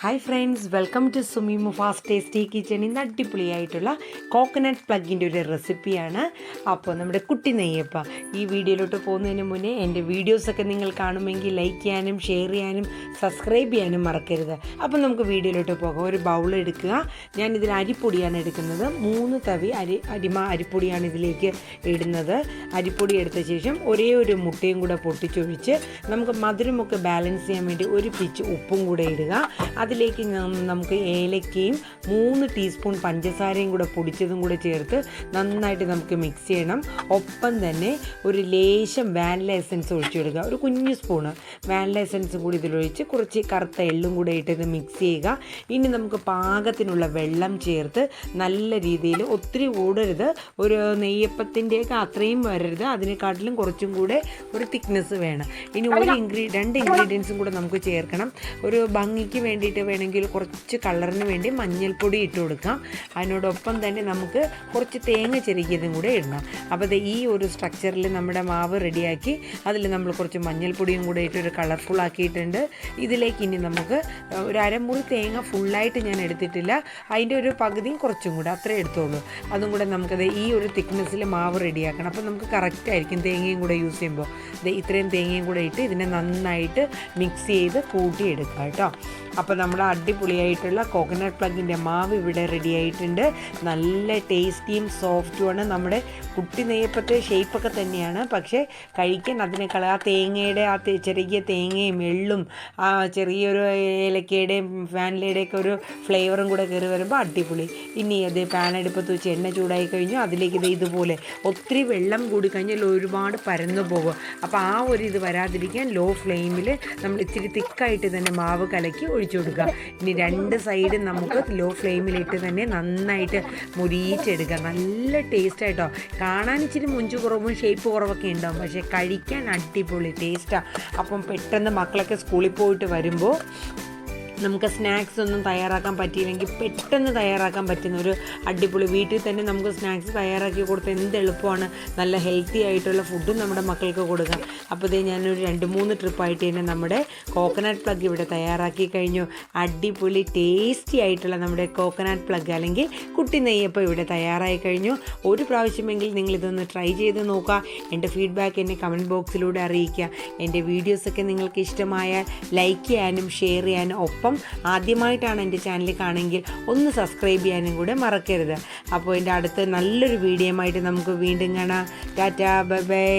Hi friends, welcome to Sumi Mufas tasty kitchen. ഇന്ന് അടിപൊളിയായിട്ടുള്ള coconut പ്ലഗിൻ്റെ ഒരു റെസിപ്പിയാണ്. അപ്പോൾ നമ്മുടെ കുട്ടി നെയ്യപ്പം. ഈ വീഡിയോയിലോട്ട് പോകുന്നതിന് മുന്നേ എൻ്റെ വീഡിയോസൊക്കെ നിങ്ങൾ കാണുമെങ്കിൽ ലൈക്ക് ചെയ്യാനും ഷെയർ ചെയ്യാനും സബ്സ്ക്രൈബ് ചെയ്യാനും മറക്കരുത്. അപ്പോൾ നമുക്ക് വീഡിയോയിലോട്ട് പോകാം. ഒരു ബൗൾ എടുക്കുക. ഞാനിതിൽ അരിപ്പൊടിയാണ് എടുക്കുന്നത്. 3 തവി അരിപ്പൊടിയാണ് ഇതിലേക്ക് ഇടുന്നത്. അരിപ്പൊടി എടുത്ത ശേഷം ഒരേ ഒരു മുട്ടയും കൂടെ പൊട്ടിച്ചൊഴിച്ച് നമുക്ക് മധുരമൊക്കെ ബാലൻസ് ചെയ്യാൻ വേണ്ടി ഒരു പിച്ച് ഉപ്പും കൂടെ ഇടുക. അതിലേക്ക് നമുക്ക് ഏലക്കയും 3 ടീസ്പൂൺ പഞ്ചസാരയും കൂടെ പൊടിച്ചതും കൂടെ ചേർത്ത് നന്നായിട്ട് നമുക്ക് മിക്സ് ചെയ്യണം. ഒപ്പം തന്നെ ഒരു ലേശം വാനില എസൻസ് ഒഴിച്ചെടുക്കുക. ഒരു കുഞ്ഞു സ്പൂണ് വാനില എസൻസ് കൂടി ഇതിലൊഴിച്ച് കുറച്ച് കറുത്ത എള്ളും കൂടെ ഇട്ട് മിക്സ് ചെയ്യുക. ഇനി നമുക്ക് പാകത്തിനുള്ള വെള്ളം ചേർത്ത് നല്ല രീതിയിൽ, ഒത്തിരി കൂടരുത്, ഒരു നെയ്യപ്പത്തിൻ്റെയൊക്കെ അത്രയും വരരുത്, അതിനെക്കാട്ടിലും കുറച്ചും കൂടെ ഒരു തിക്നെസ് വേണം. ഇനി 2 ഇൻഗ്രീഡിയൻസും കൂടെ നമുക്ക് ചേർക്കണം. ഒരു ഭംഗിക്ക് വേണ്ടിയിട്ട് വേണമെങ്കിൽ കുറച്ച് കളറിന് വേണ്ടി മഞ്ഞൾപ്പൊടി ഇട്ട് കൊടുക്കാം. അതിനോടൊപ്പം തന്നെ നമുക്ക് കുറച്ച് തേങ്ങ ചെരുകിയതും കൂടെ ഇടണം. അപ്പോൾ ഈ ഒരു സ്ട്രക്ചറിൽ നമ്മുടെ മാവ് റെഡിയാക്കി അതിൽ നമ്മൾ കുറച്ച് മഞ്ഞൾപ്പൊടിയും കൂടെ ഇട്ട് ഒരു കളർഫുൾ ആക്കിയിട്ടുണ്ട്. ഇതിലേക്ക് ഇനി നമുക്ക് ഒരു അരമുറി തേങ്ങ ഫുള്ളായിട്ട് ഞാൻ എടുത്തിട്ടില്ല, അതിൻ്റെ ഒരു പകുതിയും കുറച്ചും കൂടെ അത്രേ എടുത്തോളൂ. അതും കൂടെ നമുക്കത് ഈ ഒരു തിക്നെസ്സിൽ മാവ് റെഡിയാക്കണം. അപ്പോൾ നമുക്ക് കറക്റ്റായിരിക്കും തേങ്ങയും കൂടെ യൂസ് ചെയ്യുമ്പോൾ. ഇത്രയും തേങ്ങയും കൂടെ ഇട്ട് ഇതിനെ നന്നായിട്ട് മിക്സ് ചെയ്ത് കൂട്ടിയെടുക്കുക കേട്ടോ. അപ്പോൾ നമ്മുടെ അടിപൊളിയായിട്ടുള്ള കോക്കനട്ട് പ്ലഗിൻ്റെ മാവ് ഇവിടെ റെഡി ആയിട്ടുണ്ട്. നല്ല ടേസ്റ്റിയും സോഫ്റ്റുമാണ്. നമ്മുടെ കുട്ടി നെയ്യപ്പത്തെ ഷേപ്പൊക്കെ തന്നെയാണ്, പക്ഷേ കഴിക്കാൻ അതിനേക്കാൾ ആ തേങ്ങയുടെ ചെറിയ തേങ്ങയും എള്ളും ആ ചെറിയൊരു ഏലക്കയുടെയും വാനിലയുടെയൊക്കെ ഒരു ഫ്ലേവറും കൂടെ കയറി വരുമ്പോൾ അടിപൊളി. ഇനി അത് പാൻ അടുപ്പത്ത് വെച്ച് എണ്ണ ചൂടായി കഴിഞ്ഞു അതിലേക്ക് ഇതുപോലെ ഒത്തിരി വെള്ളം കൂടി കഴിഞ്ഞാൽ ഒരുപാട് പരന്നു പോകും. അപ്പോൾ ആ ഒരു ഇത് വരാതിരിക്കാൻ ലോ ഫ്ലെയിമിൽ നമ്മൾ ഇത്തിരി തിക്കായിട്ട് തന്നെ മാവ് കലക്കി ഒഴിച്ചു കൊടുക്കുക. ഇനി 2 സൈഡും നമുക്ക് ലോ ഫ്ലെയിമിലിട്ട് തന്നെ നന്നായിട്ട് മുരിയിച്ചെടുക്കുക. നല്ല ടേസ്റ്റായിട്ടോ. കാണാൻ ഇച്ചിരി മുഞ്ചു കുറവും ഷേപ്പ് കുറവൊക്കെ ഉണ്ടാവും, പക്ഷേ കഴിക്കാൻ അടിപൊളി ടേസ്റ്റാണ്. അപ്പം പെട്ടെന്ന് മക്കളൊക്കെ സ്കൂളിൽ പോയിട്ട് വരുമ്പോൾ നമുക്ക് സ്നാക്സ് ഒന്നും തയ്യാറാക്കാൻ പറ്റിയില്ലെങ്കിൽ പെട്ടെന്ന് തയ്യാറാക്കാൻ പറ്റുന്ന ഒരു അടിപൊളി, വീട്ടിൽ തന്നെ നമുക്ക് സ്നാക്സ് തയ്യാറാക്കി കൊടുത്ത് എന്ത് എളുപ്പമാണ്. നല്ല ഹെൽത്തി ആയിട്ടുള്ള ഫുഡും നമ്മുടെ മക്കൾക്ക് കൊടുക്കാം. അപ്പോൾ ഇതേ ഞാനൊരു 2-3 ട്രിപ്പായിട്ട് തന്നെ നമ്മുടെ കോക്കനട്ട് പ്ലഗ് ഇവിടെ തയ്യാറാക്കി കഴിഞ്ഞു. അടിപൊളി ടേസ്റ്റി ആയിട്ടുള്ള നമ്മുടെ കോക്കനട്ട് പ്ലഗ് അല്ലെങ്കിൽ കുട്ടി നെയ്യപ്പം ഇവിടെ തയ്യാറായി കഴിഞ്ഞു. ഒരു പ്രാവശ്യമെങ്കിൽ നിങ്ങളിതൊന്ന് ട്രൈ ചെയ്ത് നോക്കുക. എൻ്റെ ഫീഡ്ബാക്ക് എന്നെ കമൻറ്റ് ബോക്സിലൂടെ അറിയിക്കുക. എൻ്റെ വീഡിയോസൊക്കെ നിങ്ങൾക്ക് ഇഷ്ടമായാൽ ലൈക്ക് ചെയ്യാനും ഷെയർ ചെയ്യാനും, ഒപ്പം ആദ്യമായിട്ടാണ് എൻ്റെ ചാനൽ കാണുമെങ്കിൽ ഒന്ന് സബ്സ്ക്രൈബ് ചെയ്യാനും കൂടെ മറക്കരുത്. അപ്പോൾ എൻ്റെ അടുത്ത് നല്ലൊരു വീഡിയോ ആയിട്ട് നമുക്ക് വീണ്ടും കാണാം. Tata, bye bye.